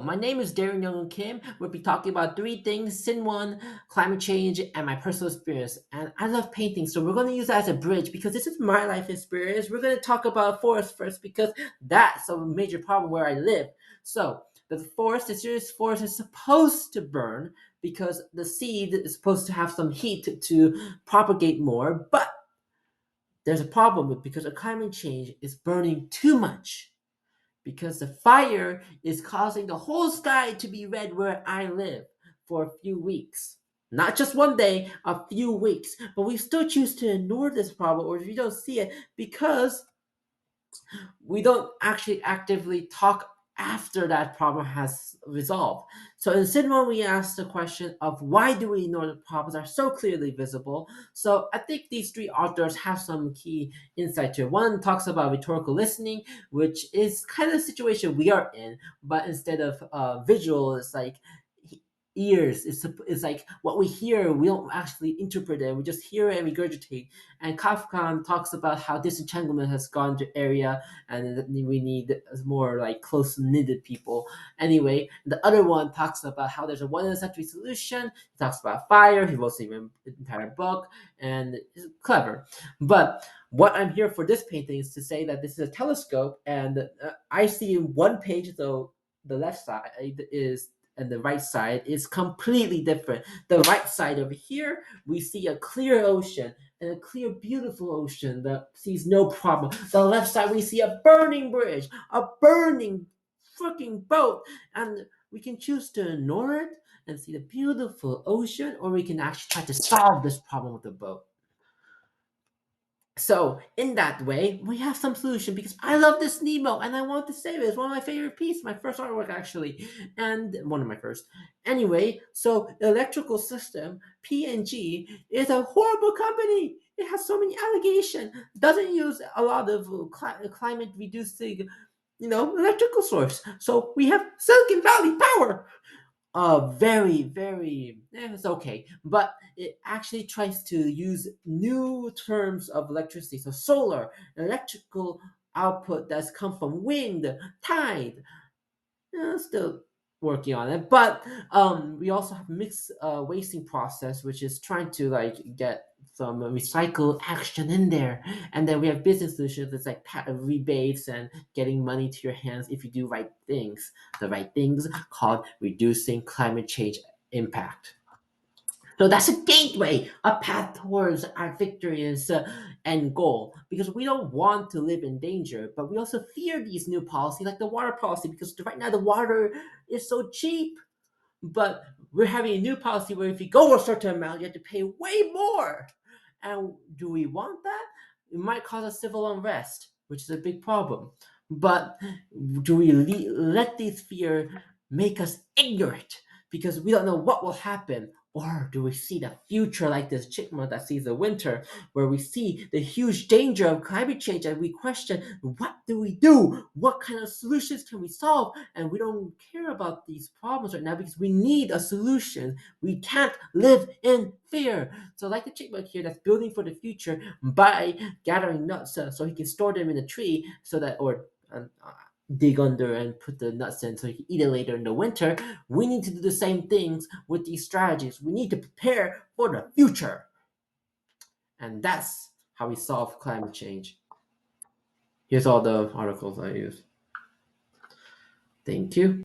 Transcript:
My name is Darren Youngung Kim. We'll be talking about three things: Sin One, climate change, and my personal experience. And I love painting, so we're going to use that as a bridge because this is my life experience. We're going to talk about forest first because that's a major problem where I live. So, the forest, the serious forest, is supposed to burn because the seed is supposed to have some heat to propagate more, but there's a problem with because of climate change is burning too much because the fire is causing the whole sky to be red where I live for a few weeks. Not just one day, a few weeks. But we still choose to ignore this problem or we don't see it because we don't actually actively talk after that problem has resolved. So instead, when we ask the question of why do we ignore the problems are so clearly visible, so I think these three authors have some key insight here. One talks about rhetorical listening, which is kind of the situation we are in, but instead of visual, it's like ears. It's like what we hear, we don't actually interpret it. We just hear it and regurgitate. And Kafka talks about how disentanglement has gone to area and that we need more like close knitted people. Anyway, the other one talks about how there's a one in a century solution. He talks about fire. He wrote even an entire book, and it's clever. But what I'm here for this painting is to say that this is a telescope, and I see one page though the left side is and the right side is completely different. The right side over here, we see a clear ocean and a clear, beautiful ocean that sees no problem. The left side, we see a burning bridge, a burning freaking boat, and we can choose to ignore it and see the beautiful ocean, or we can actually try to solve this problem with the boat. So in that way, we have some solution because I love this Nemo and I want to save it. It's one of my favorite pieces, my first artwork actually, and one of my first. Anyway, so the electrical system PNG is a horrible company. It has so many allegations. Doesn't use a lot of climate reducing, electrical source. So we have Silicon Valley Power, it's okay, but it actually tries to use new terms of electricity, so solar electrical output that's come from wind, tide. Still working on it, but we also have mixed wasting process, which is trying to like get some recycle action in there, and then we have business solutions that's like rebates and getting money to your hands if you do right things. The right things called reducing climate change impact. So that's a gateway, a path towards our victorious end goal. Because we don't want to live in danger, but we also fear these new policies, like the water policy, because right now the water is so cheap. But we're having a new policy where if you go a certain amount, you have to pay way more. And do we want that? It might cause a civil unrest, which is a big problem. But do we let these fear make us ignorant because we don't know what will happen? Or do we see the future like this chipmunk that sees the winter, where we see the huge danger of climate change and we question what do we do? What kind of solutions can we solve? And we don't care about these problems right now because we need a solution. We can't live in fear. So, like the chipmunk here that's building for the future by gathering nuts so he can store them in a tree so that, or dig under and put the nuts in so you can eat it later in the winter. We need to do the same things with these strategies. We need to prepare for the future. And that's how we solve climate change. Here's all the articles I use. Thank you.